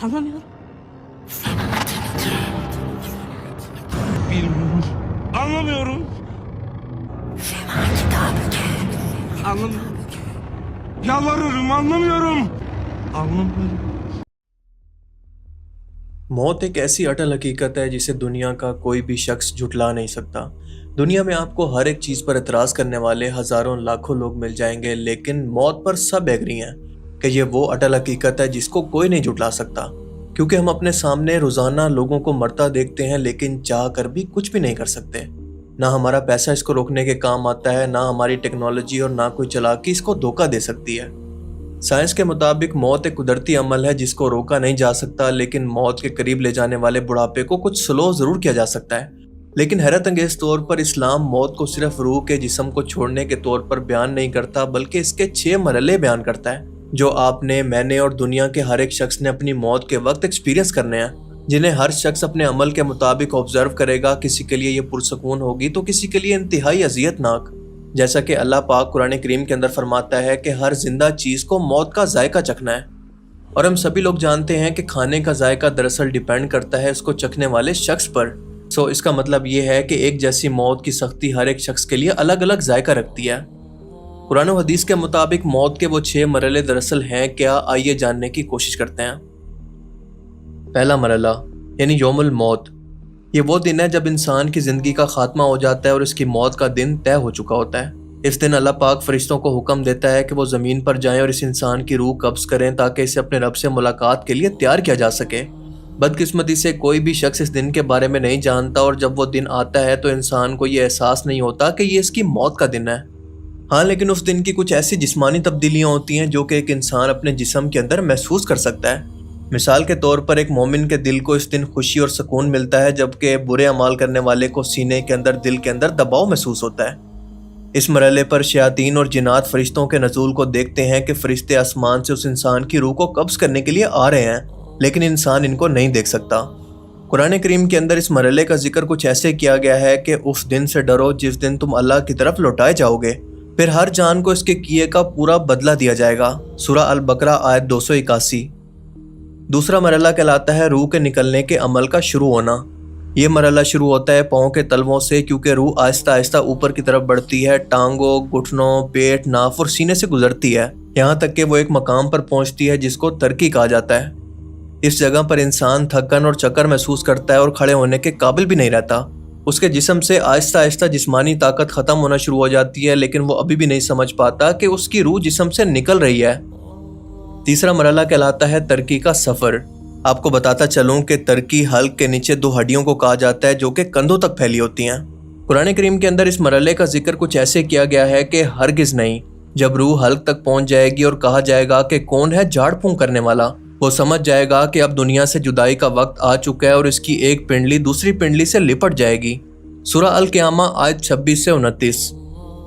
Anlamıyorum. Bilmiyorum. Anlamıyorum. Anlamıyorum. Yalvarırım, anlamıyorum. Anlamıyorum. मौत एक ऐसी अटल हकीकत है जिसे दुनिया का कोई भी शख्स झुटला नहीं सकता। दुनिया में आपको हर एक चीज़ पर एतराज़ करने वाले हज़ारों लाखों लोग मिल जाएंगे, लेकिन मौत पर सब एग्री हैं कि ये वो अटल हकीकत है जिसको कोई नहीं झुटला सकता। क्योंकि हम अपने सामने रोज़ाना लोगों को मरता देखते हैं, लेकिन चाह कर भी कुछ भी नहीं कर सकते। ना हमारा पैसा इसको रोकने के काम आता है, ना हमारी टेक्नोलॉजी और ना कोई चालाकी इसको धोखा दे सकती है। साइंस के मुताबिक मौत एक कुदरती अमल है जिसको रोका नहीं जा सकता, लेकिन मौत के करीब ले जाने वाले बुढ़ापे को कुछ स्लो ज़रूर किया जा सकता है। लेकिन हैरत अंगेज़ तौर पर इस्लाम मौत को सिर्फ रूह के जिस्म को छोड़ने के तौर पर बयान नहीं करता, बल्कि इसके 6 मरहले बयान करता है जो आपने, मैंने और दुनिया के हर एक शख्स ने अपनी मौत के वक्त एक्सपीरियंस करने हैं, जिन्हें हर शख्स अपने अमल के मुताबिक ऑब्जर्व करेगा। किसी के लिए ये पुरसकून होगी तो किसी के लिए इंतहाई अजियतनाक। जैसा कि अल्लाह पाक कुरान करीम के अंदर फरमाता है कि हर जिंदा चीज़ को मौत का जायका चखना है, और हम सभी लोग जानते हैं कि खाने का जायका दरअसल डिपेंड करता है उसको चखने वाले शख्स पर। सो इसका मतलब ये है कि एक जैसी मौत की सख्ती हर एक शख्स के लिए अलग अलग जायका रखती है। कुरान और हदीस के मुताबिक मौत के वो 6 मरहले दरअसल हैं क्या, आइए जानने की कोशिश करते हैं। पहला मरहला यानी यौमुल मौत। ये वो दिन है जब इंसान की ज़िंदगी का खात्मा हो जाता है और इसकी मौत का दिन तय हो चुका होता है। इस दिन अल्लाह पाक फरिश्तों को हुक्म देता है कि वो ज़मीन पर जाएं और इस इंसान की रूह कब्ज़ करें ताकि इसे अपने रब से मुलाकात के लिए तैयार किया जा सके। बदकिस्मती से कोई भी शख्स इस दिन के बारे में नहीं जानता, और जब वो दिन आता है तो इंसान को ये एहसास नहीं होता कि ये इसकी मौत का दिन है। हाँ, लेकिन उस दिन की कुछ ऐसी जिस्मानी तब्दीलियाँ होती हैं जो कि एक इंसान अपने जिस्म के अंदर महसूस कर सकता है। मिसाल के तौर पर एक मोमिन के दिल को इस दिन खुशी और सुकून मिलता है, जबकि बुरे अमाल करने वाले को सीने के अंदर, दिल के अंदर दबाव महसूस होता है। इस मरहले पर शयातीन और जिन्नात फरिश्तों के नज़ूल को देखते हैं कि फरिश्ते आसमान से उस इंसान की रूह को कब्ज़ करने के लिए आ रहे हैं, लेकिन इंसान इनको नहीं देख सकता। कुरान करीम के अंदर इस मरहले का जिक्र कुछ ऐसे किया गया है कि उस दिन से डरो जिस दिन तुम अल्लाह की तरफ लौटाए जाओगे, फिर हर जान को इसके किए का पूरा बदला दिया जाएगा। सूरह अल बकरा आयत 281। दूसरा मरहला कहलाता है रूह के निकलने के अमल का शुरू होना। ये मरहला शुरू होता है पाँव के तलवों से, क्योंकि रूह आहिस्ता आहिस्ता ऊपर की तरफ बढ़ती है, टांगों, घुटनों, पेट, नाफ और सीने से गुजरती है, यहाँ तक कि वो एक मकाम पर पहुँचती है जिसको तरकी कहा जाता है। इस जगह पर इंसान थकन और चक्कर महसूस करता है और खड़े होने के काबिल भी नहीं रहता। उसके जिस्म से आहिस्ता आहिस्ता जिस्मानी ताकत ख़त्म होना शुरू हो जाती है, लेकिन वो अभी भी नहीं समझ पाता कि उसकी रूह जिस्म से निकल रही है। तीसरा मरहला कहलाता है तरकी का सफ़र। आपको बताता चलूं कि तरकी हल्क के नीचे 2 हड्डियों को कहा जाता है जो कि कंधों तक फैली होती हैं। कुरान करीम के अंदर इस मरहले का जिक्र कुछ ऐसे किया गया है कि हरगिज़ नहीं, जब रूह हल्क तक पहुंच जाएगी और कहा जाएगा कि कौन है झाड़ फूंक करने वाला, वो समझ जाएगा कि अब दुनिया से जुदाई का वक्त आ चुका है और इसकी एक पिंडली दूसरी पिंडली से लिपट जाएगी। सूरह अल क़ियामा आयत 26 से 29।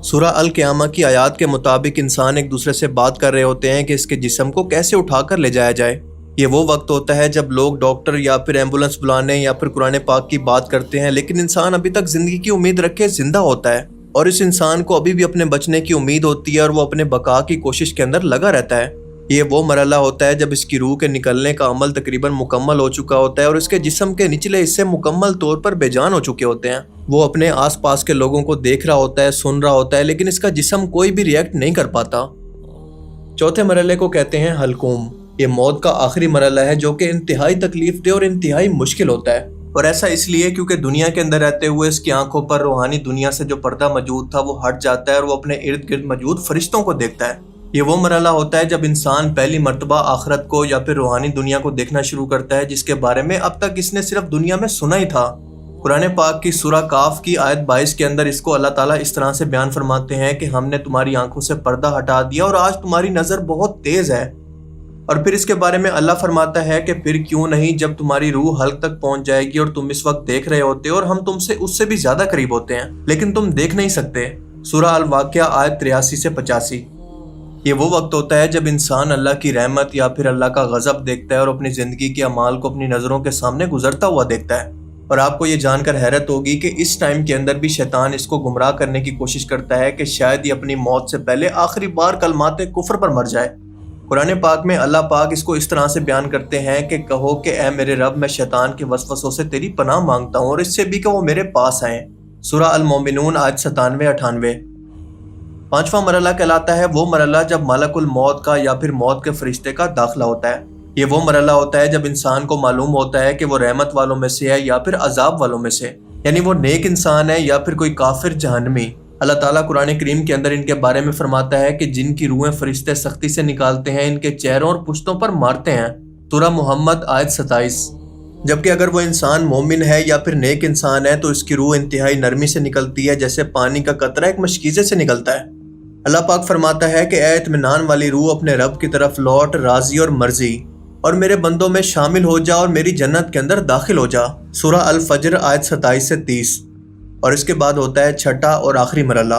सूरह अल क़ियामा की आयत के मुताबिक इंसान एक दूसरे से बात कर रहे होते हैं कि इसके जिस्म को कैसे उठाकर ले जाया जाए। ये वो वक्त होता है जब लोग डॉक्टर या फिर एम्बुलेंस बुलाने या फिर कुरान पाक की बात करते हैं, लेकिन इंसान अभी तक ज़िंदगी की उम्मीद रखे जिंदा होता है, और इस इंसान को अभी भी अपने बचने की उम्मीद होती है और वो अपने बका की कोशिश के अंदर लगा रहता है। ये वो मरहला होता है जब इसकी रूह के निकलने का अमल तकरीबन मुकम्मल हो चुका होता है और इसके जिस्म के निचले हिस्से मुकम्मल तौर पर बेजान हो चुके होते हैं। वो अपने आसपास के लोगों को देख रहा होता है, सुन रहा होता है, लेकिन इसका जिस्म कोई भी रिएक्ट नहीं कर पाता। चौथे मरहले को कहते हैं हलकूम। ये मौत का आखिरी मरहला है जो कि इंतहाई तकलीफ दे और इंतहाई मुश्किल होता है, और ऐसा इसलिए क्योंकि दुनिया के अंदर रहते हुए इसकी आंखों पर रूहानी दुनिया से जो पर्दा मौजूद था वो हट जाता है और वो अपने इर्द गिर्द मौजूद फरिश्तों को देखता है। ये वो मरहला होता है जब इंसान पहली मर्तबा आखिरत को या फिर रूहानी दुनिया को देखना शुरू करता है, जिसके बारे में अब तक इसने सिर्फ दुनिया में सुना ही था। कुरान पाक की सूरह काफ की आयत 22 के अंदर इसको अल्लाह ताला इस तरह से बयान फरमाते हैं कि हमने तुम्हारी आंखों से पर्दा हटा दिया और आज तुम्हारी नज़र बहुत तेज़ है। और फिर इसके बारे में अल्लाह फरमाता है कि फिर क्यों नहीं, जब तुम्हारी रूह हल्क तक पहुंच जाएगी और तुम इस वक्त देख रहे होते और हम तुमसे उससे भी ज्यादा करीब होते हैं, लेकिन तुम देख नहीं सकते। सूरह अल वाक़िया आयत 83 से 85। ये वो वक्त होता है जब इंसान अल्लाह की रहमत या फिर अल्लाह का गज़ब देखता है और अपनी ज़िंदगी के अमाल को अपनी नज़रों के सामने गुजरता हुआ देखता है। और आपको ये जानकर हैरत होगी कि इस टाइम के अंदर भी शैतान इसको गुमराह करने की कोशिश करता है कि शायद ये अपनी मौत से पहले आखिरी बार कलमाते कुफ्र पर मर जाए। قرآن پاک میں اللہ پاک اس کو اس طرح سے بیان کرتے ہیں کہ کہو کہ اے میرے رب میں شیطان کے وسوسوں سے تیری پناہ مانگتا ہوں اور اس سے بھی کہ وہ میرے پاس آئیں۔ سورہ المومنون آیت 97-98۔ پانچواں مرحلہ کہلاتا ہے وہ مرحلہ جب ملک الموت کا یا پھر موت کے فرشتے کا داخلہ ہوتا ہے۔ یہ وہ مرحلہ ہوتا ہے جب انسان کو معلوم ہوتا ہے کہ وہ رحمت والوں میں سے ہے یا پھر عذاب والوں میں سے، یعنی وہ نیک انسان ہے یا پھر کوئی کافر جہنمی۔ اللہ تعالیٰ قرآن کریم کے اندر ان کے بارے میں فرماتا ہے کہ جن کی روحیں فرشتے سختی سے نکالتے ہیں، ان کے چہروں اور پشتوں پر مارتے ہیں۔ سورہ محمد آیت 27۔ جبکہ اگر وہ انسان مومن ہے یا پھر نیک انسان ہے تو اس کی روح انتہائی نرمی سے نکلتی ہے، جیسے پانی کا قطرہ ایک مشکیزے سے نکلتا ہے۔ اللہ پاک فرماتا ہے کہ اے اطمینان والی روح اپنے رب کی طرف لوٹ، راضی اور مرضی، اور میرے بندوں میں شامل ہو جا اور میری جنت کے اندر داخل ہو جا۔ سورہ الفجر آیت 27-30۔ اور اس کے بعد ہوتا ہے چھٹا اور آخری مرحلہ۔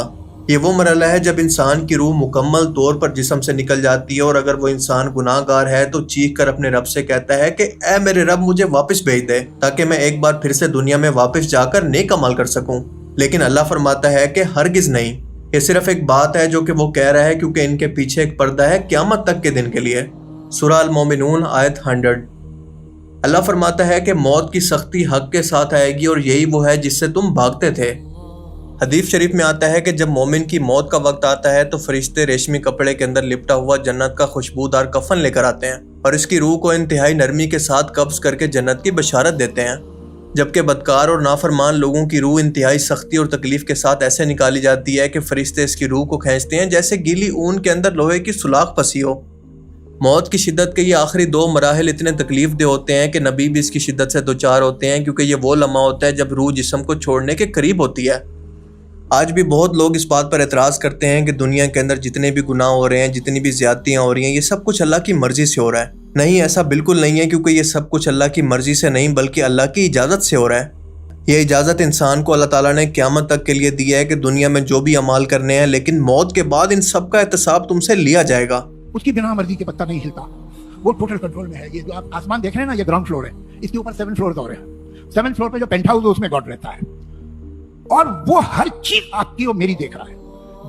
یہ وہ مرحلہ ہے جب انسان کی روح مکمل طور پر جسم سے نکل جاتی ہے، اور اگر وہ انسان گناہ گار ہے تو چیخ کر اپنے رب سے کہتا ہے کہ اے میرے رب مجھے واپس بھیج دے تاکہ میں ایک بار پھر سے دنیا میں واپس جا کر نیک عمل کر سکوں۔ لیکن اللہ فرماتا ہے کہ ہرگز نہیں، یہ صرف ایک بات ہے جو کہ وہ کہہ رہا ہے کیونکہ ان کے پیچھے ایک پردہ ہے قیامت تک کے دن کے لیے۔ سورہ المومنون آیت 100۔ اللہ فرماتا ہے کہ موت کی سختی حق کے ساتھ آئے گی اور یہی وہ ہے جس سے تم بھاگتے تھے۔ حدیث شریف میں آتا ہے کہ جب مومن کی موت کا وقت آتا ہے تو فرشتے ریشمی کپڑے کے اندر لپٹا ہوا جنت کا خوشبودار کفن لے کر آتے ہیں اور اس کی روح کو انتہائی نرمی کے ساتھ قبض کر کے جنت کی بشارت دیتے ہیں، جبکہ بدکار اور نافرمان لوگوں کی روح انتہائی سختی اور تکلیف کے ساتھ ایسے نکالی جاتی ہے کہ فرشتے اس کی روح کو کھینچتے ہیں جیسے گیلی اون کے اندر لوہے کی سوراخ پھنسی ہو۔ موت کی شدت کے یہ آخری دو مراحل اتنے تکلیف دہ ہوتے ہیں کہ نبی بھی اس کی شدت سے دوچار ہوتے ہیں، کیونکہ یہ وہ لمحہ ہوتا ہے جب روح جسم کو چھوڑنے کے قریب ہوتی ہے۔ آج بھی بہت لوگ اس بات پر اعتراض کرتے ہیں کہ دنیا کے اندر جتنے بھی گناہ ہو رہے ہیں، جتنی بھی زیادتیاں ہو رہی ہیں، یہ سب کچھ اللہ کی مرضی سے ہو رہا ہے۔ نہیں، ایسا بالکل نہیں ہے، کیونکہ یہ سب کچھ اللہ کی مرضی سے نہیں بلکہ اللہ کی اجازت سے ہو رہا ہے۔ یہ اجازت انسان کو اللہ تعالیٰ نے قیامت تک کے لیے دی ہے کہ دنیا میں جو بھی اعمال کرنے ہیں، لیکن موت کے بعد ان سب کا احتساب تم سے لیا جائے گا۔ اس کی بنا مرضی کے پتہ نہیں ہلتا، وہ ٹوٹل کنٹرول میں ہے۔ یہ جو آپ آسمان دیکھ رہے ہیں نا، یہ گراؤنڈ فلور ہے، اس کے اوپر 7 فلورز اور ہیں۔ 7 فلور پہ جو پینٹ ہاؤس ہے اس میں گاڈ رہتا ہے، اور وہ ہر چیز آپ کی اور میری دیکھ رہا ہے،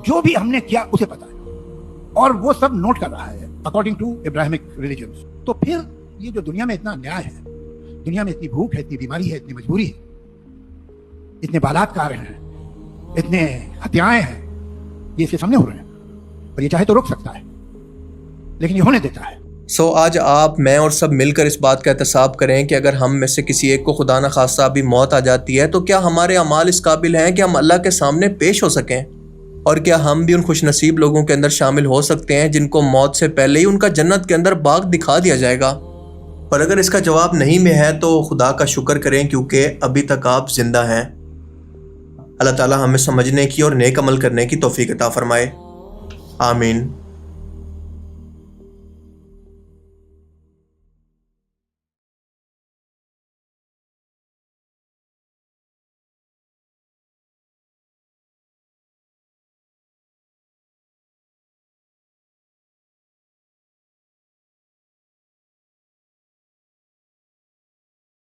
جو بھی ہم نے کیا اسے پتا ہے، اور وہ سب نوٹ کر رہا ہے اکارڈنگ ٹو ابراہمک ریلیجنز۔ تو پھر یہ جو دنیا میں اتنا انیائے ہے، دنیا میں اتنی بھوک ہے، اتنی بیماری ہے، اتنی مجبوری ہے، اتنے بلاತ್ಕಾರ ہیں، اتنے ہتھیاریں ہیں، یہ اس کے سامنے ہو رہے ہیں، اور یہ چاہے تو روک سکتا ہے لیکن یہ ہونے دیتا ہے۔ آج آپ، میں اور سب مل کر اس بات کا احتساب کریں کہ اگر ہم میں سے کسی ایک کو خدا نہ خواستہ ابھی موت آ جاتی ہے تو کیا ہمارے اعمال اس قابل ہیں کہ ہم اللہ کے سامنے پیش ہو سکیں؟ اور کیا ہم بھی ان خوش نصیب لوگوں کے اندر شامل ہو سکتے ہیں جن کو موت سے پہلے ہی ان کا جنت کے اندر باغ دکھا دیا جائے گا؟ اور اگر اس کا جواب نہیں میں ہے تو خدا کا شکر کریں، کیونکہ ابھی تک آپ زندہ ہیں۔ اللہ تعالیٰ ہمیں سمجھنے کی اور نیک عمل کرنے کی توفیق عطا فرمائے۔ آمین۔